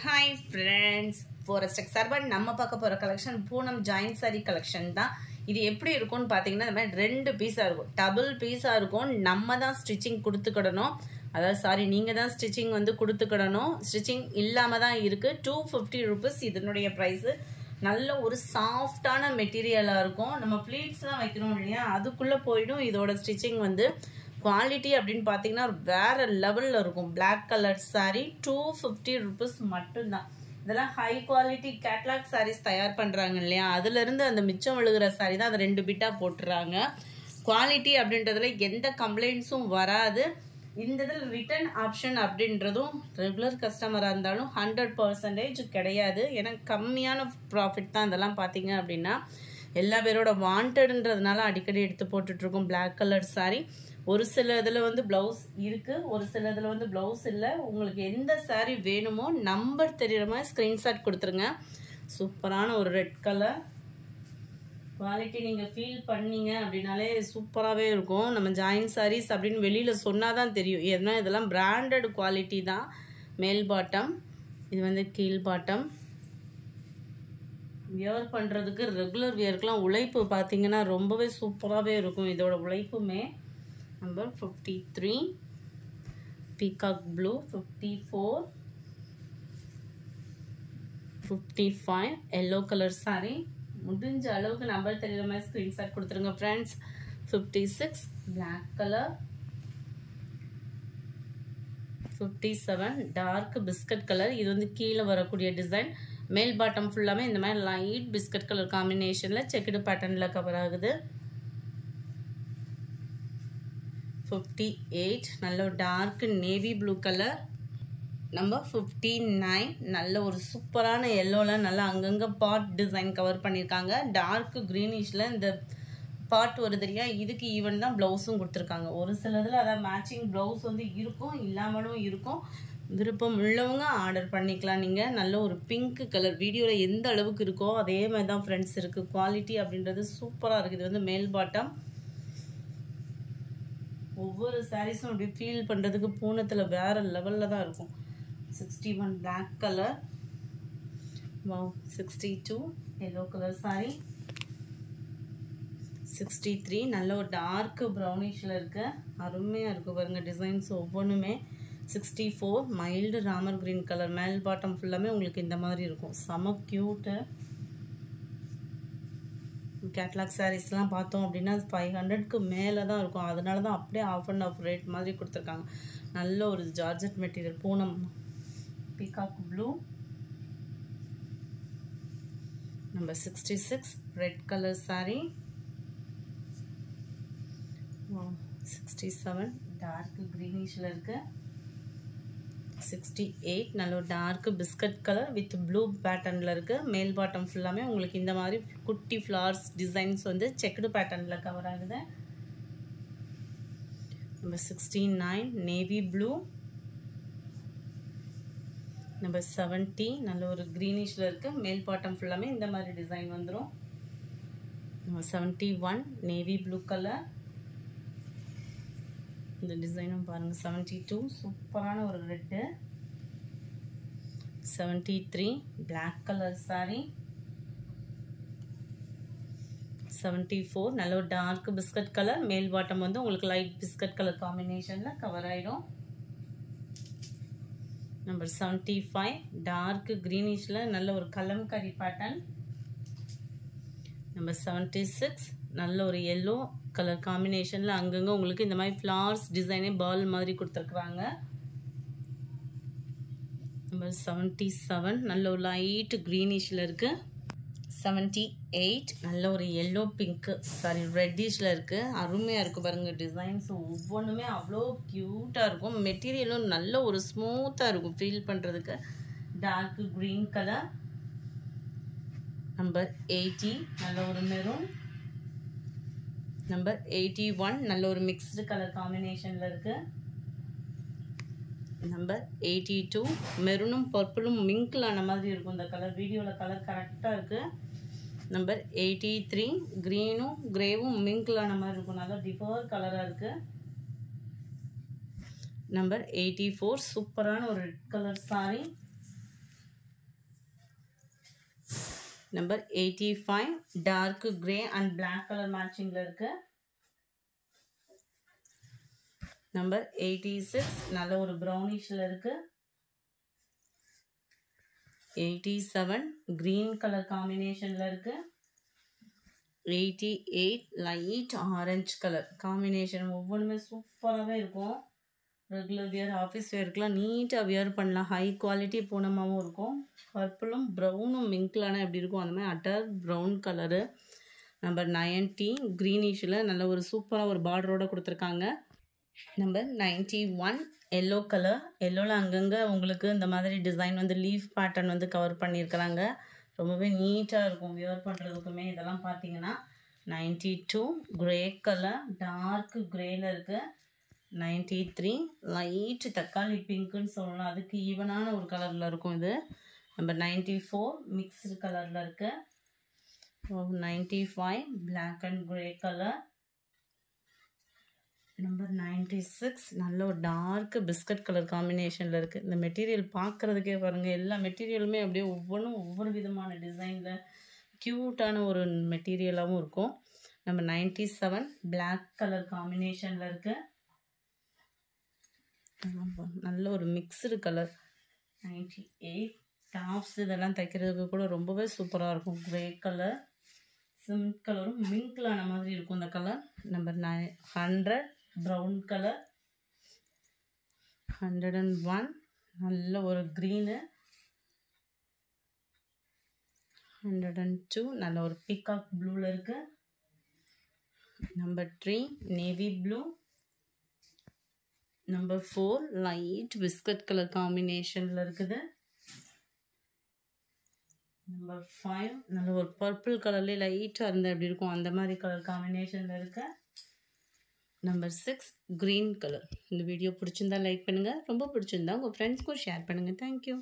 Hi friends, Forest Exarban நம்ம பார்க்க போற collection Poonam joint saree collection தான். இது எப்படி இருக்கும்னு பாத்தீங்கன்னா இந்த மாதிரி ரெண்டு பீஸா இருக்கும். டபுள் பீஸா இருக்கும். நம்ம தான் ஸ்டிச்சிங் கொடுத்துக்கடணும். அதாவது நீங்க தான் ஸ்டிச்சிங் வந்து கொடுத்துக்கடணும். ஸ்டிச்சிங் இல்லாம தான் இருக்கு. 250 rupees இதனுடைய பிரைஸ். நல்ல ஒரு சாஃப்டான மெட்டீரியலா இருக்கும். நம்ம ப்ளீட்ஸ் தான் வைக்கணும் இல்லையா? அதுக்குள்ள போய்டும் இதோட ஸ்டிச்சிங் வந்து குவாலிட்டி அப்படின்னு பார்த்தீங்கன்னா வேற லெவலில் இருக்கும். பிளாக் கலர் சாரீ 250 rupees மட்டும்தான். இதெல்லாம் ஹை குவாலிட்டி கேட்லாக் சாரீஸ் தயார் பண்ணுறாங்க இல்லையா? அதுலேருந்து அந்த மிச்சம் விழுகிற சாரீ தான் அதை 2 பிட்டாக போட்டுறாங்க. குவாலிட்டி அப்படின்றதுல எந்த கம்ப்ளைண்ட்ஸும் வராது. இந்த இதில் ரிட்டர்ன் ஆப்ஷன் அப்படின்றதும் ரெகுலர் கஸ்டமராக இருந்தாலும் 100% கிடையாது. ஏன்னா கம்மியான ப்ராஃபிட் தான் இதெல்லாம் பார்த்தீங்க அப்படின்னா. எல்லா பேரோட வாண்டட்ன்றதுனால அடிக்கடி எடுத்து போட்டுட்ருக்கோம் பிளாக் கலர் சாரீ. ஒரு சில இதில் வந்து ப்ளவுஸ் இருக்குது, ஒரு சில இதில் வந்து ப்ளவுஸ் இல்லை. உங்களுக்கு எந்த சாரீ வேணுமோ நம்பர் தெரிகிற மாதிரி ஸ்க்ரீன்ஷாட் கொடுத்துருங்க. சூப்பரான ஒரு ரெட் கலர் குவாலிட்டி நீங்கள் ஃபீல் பண்ணீங்க அப்படின்னாலே சூப்பராகவே இருக்கும். நம்ம ஜாயின் சாரீஸ் அப்படின்னு வெளியில் சொன்னால் தான் தெரியும். ஏன்னா இதெல்லாம் பிராண்டட் குவாலிட்டி தான். மேல் பாட்டம், இது வந்து கீழ் பாட்டம். வியர் பண்ணுறதுக்கு ரெகுலர் வியருக்குலாம் உழைப்பு பார்த்தீங்கன்னா ரொம்பவே சூப்பராகவே இருக்கும். இதோட உழைப்புமே number 53 peacock blue, 54 55 yellow colour saree. முடிஞ்ச அளவுக்கு நம்பர் தெரியுற மாதிரி ஸ்க்ரீன்ஷாட் கொடுத்துருங்க friends. 56 black colour, 57 dark biscuit colour. இது வந்து கீழே வரக்கூடிய டிசைன். மேல் பாட்டம் ஃபுல்லாமே இந்த மாதிரி லைட் பிஸ்கட் கலர் காம்பினேஷனில் செக்குடு பேட்டர்னில் கவர் ஆகுது. 58 நல்ல ஒரு dark navy blue colour. Number 59 நல்ல ஒரு சூப்பரான எல்லோவில் நல்லா அங்கங்கே பாட் டிசைன் கவர் பண்ணியிருக்காங்க. டார்க் க்ரீனிஷில் இந்த பாட் வருது இல்லையா? இதுக்கு ஈவன் தான் ப்ளவுஸும் கொடுத்துருக்காங்க. ஒரு சிலதில் அதாவது மேட்சிங் ப்ளவுஸ் வந்து இருக்கும், இல்லாமலும் இருக்கும். விருப்பம் உள்ளவங்க ஆர்டர் பண்ணிக்கலாம். நீங்கள் நல்ல ஒரு பிங்க் கலர் வீடியோவில் எந்த அளவுக்கு இருக்கோ அதே மாதிரி தான் ஃப்ரெண்ட்ஸ் இருக்குது. குவாலிட்டி அப்படின்றது சூப்பராக இருக்குது. இது வந்து மேல் பாட்டம். ஒவ்வொரு சாரீஸும் அப்படி ஃபீல் பண்ணுறதுக்கு பூனத்தில் வேறு லெவலில் தான் இருக்கும். 61 black colour, 62 yellow colour sorry, 63 நல்ல ஒரு டார்க் ப்ரௌனிஷில் இருக்கு. அருமையாக இருக்குது பாருங்கள் டிசைன்ஸ் ஒவ்வொன்றுமே. 64 மைல்டு ராமர் கிரீன் கலர். மேல் பாட்டம் ஃபுல்லாமே உங்களுக்கு இந்த மாதிரி இருக்கும். செம க்யூட்டு. கேட்லாக் சாரீஸ்லாம் பார்த்தோம் அப்படின்னா 500க்கு மேலே தான் இருக்கும். அதனால தான் அப்படியே ஆஃப் அண்ட் ஆஃப் ரேட் மாதிரி கொடுத்துருக்காங்க. நல்ல ஒரு georgette material. Poonam peacock blue. Number 66 red colour saree. 67 dark க்ரீனிஷில் இருக்கு. 68 நல்ல ஒரு dark biscuit colour with blue பேட்டர்னில் இருக்குது. மேல் பாட்டம் ஃபுல்லாமே உங்களுக்கு இந்த மாதிரி குட்டி ஃப்ளவர்ஸ் டிசைன்ஸ் வந்து செக்குடு பேட்டர்னில் கவர் ஆகுது. Number 69 navy blue. நம்பர் 70 நல்ல ஒரு க்ரீனிஷில் இருக்குது. மேல் பாட்டம் ஃபுல்லாமே இந்த மாதிரி டிசைன் வந்துடும். Number 71 navy blue colour. இந்த டிசைனும் பாருங்கள். 72 சூப்பரான ஒரு ரெட்டு. 73 black colour sari. 74 நல்ல ஒரு டார்க் பிஸ்கட் கலர். மேல் பாட்டம் வந்து உங்களுக்கு லைட் பிஸ்கட் கலர் காம்பினேஷனில் கவர் ஆகிடும். நம்பர் 75 டார்க் க்ரீனிஷில் நல்ல ஒரு கலம்கரி பேட்டர்ன். நம்பர் 76 நல்ல ஒரு எல்லோ கலர் காம்பினேஷனில் அங்கங்கே உங்களுக்கு இந்த மாதிரி ஃப்ளவர்ஸ் டிசைனே பால் மாதிரி கொடுத்துருக்குறாங்க. நம்பர் 77 நல்ல ஒரு லைட் க்ரீனிஷில் இருக்குது. 78 நல்ல ஒரு எல்லோ பிங்க்கு ரெட்டிஷில் இருக்குது. அருமையாக இருக்குது பாருங்கள் டிசைன்ஸ் ஒவ்வொன்றுமே அவ்வளோ க்யூட்டாக இருக்கும். மெட்டீரியலும் நல்ல ஒரு ஸ்மூத்தாக இருக்கும் ஃபீல் பண்ணுறதுக்கு. Dark green colour. நம்பர் 80 நல்ல ஒரு மெரூன். நம்பர் 81 நல்ல ஒரு மிக்ஸ்டு கலர் காம்பினேஷனில் இருக்குது. நம்பர் 82 மெரூனும் பர்பிளும் மிங்கிள் ஆன மாதிரி இருக்கும் இந்த கலர். வீடியோவில் கலர் கரெக்டாக இருக்குது. நம்பர் 83 க்ரீனும் கிரேவும் மிங்கிள் ஆன மாதிரி இருக்கும். நல்லா டிஃபர் கலராக இருக்குது. நம்பர் 84 சூப்பரான ஒரு red colour saree. Number 85 dark grey and black colour மேட்சிங்கில் இருக்கு. நம்பர் 86 நல்ல ஒரு ப்ரௌனிஷில் இருக்கு. 87 கிரீன் கலர் காம்பினேஷனில் இருக்கு. 88 லைட் ஆரஞ்சு கலர் காம்பினேஷன். ஒவ்வொன்றுமே சூப்பராகவே இருக்கும். ரெகுலர் வியர் ஆஃபீஸ் வேர்க்கெலாம் நீட்டாக வியர் பண்ணலாம். ஹை குவாலிட்டி பூனமாகவும் இருக்கும். பர்பிளும் ப்ரௌனும் மிங்க்லான எப்படி இருக்கும் அந்த மாதிரி அட்டர் ப்ரௌன் கலரு. நம்பர் 90 க்ரீனிஷில் நல்ல ஒரு சூப்பராக ஒரு பார்டரோடு கொடுத்துருக்காங்க. Number 91 yellow colour. எல்லோவில் அங்கங்கே உங்களுக்கு இந்த மாதிரி டிசைன் வந்து லீஃப் பேட்டர்ன் வந்து கவர் பண்ணியிருக்கிறாங்க. ரொம்பவே நீட்டாக இருக்கும் வியர் பண்ணுறதுக்குமே. இதெல்லாம் பார்த்தீங்கன்னா 92 கிரே கலர் டார்க் கிரேயில் இருக்குது. 93 லைட் தக்காளி பிங்க்குன்னு சொல்லலாம், அதுக்கு ஈவனான ஒரு கலரில் இருக்கும் இது. நம்பர் 94 மிக்ஸ்டு கலரில் இருக்குது. 95 black and grey colour. Number 96 நல்ல ஒரு டார்க் பிஸ்கட் கலர் காம்பினேஷனில் இருக்குது. இந்த மெட்டீரியல் பார்க்குறதுக்கே பாருங்கள், எல்லா மெட்டீரியலுமே அப்படியே ஒவ்வொன்றும் ஒவ்வொரு விதமான டிசைனில் க்யூட்டான ஒரு மெட்டீரியலாகவும் இருக்கும். நம்பர் 97 பிளாக் கலர் காம்பினேஷனில் இருக்குது. நல்ல ஒரு மிக்ஸ்டு கலர். 98 டாப்ஸ் இதெல்லாம் தைக்கிறதுக்கு கூட ரொம்பவே சூப்பராக இருக்கும். கிரே கலர் சிம் கலரும் மிங்க்லான மாதிரி இருக்கும் இந்த கலர். Number 100 brown colour. 101 நல்ல ஒரு க்ரீனு. 102 நல்ல ஒரு பீகாக் ப்ளூவில் இருக்குது. Number 3 navy blue. Number 4 light biscuit colour காம்பினேஷனில் இருக்குது. நம்பர் 5 நல்ல ஒரு பர்பிள் கலர்லேயே லைட்டாக இருந்தால் எப்படி இருக்கும் அந்த மாதிரி கலர் காம்பினேஷனில் இருக்கு. Number 6 green colour. இந்த வீடியோ பிடிச்சிருந்தா லைக் பண்ணுங்கள், ரொம்ப பிடிச்சிருந்தா உங்கள் ஃப்ரெண்ட்ஸ்க்கும் ஷேர் பண்ணுங்கள். தேங்க்யூ.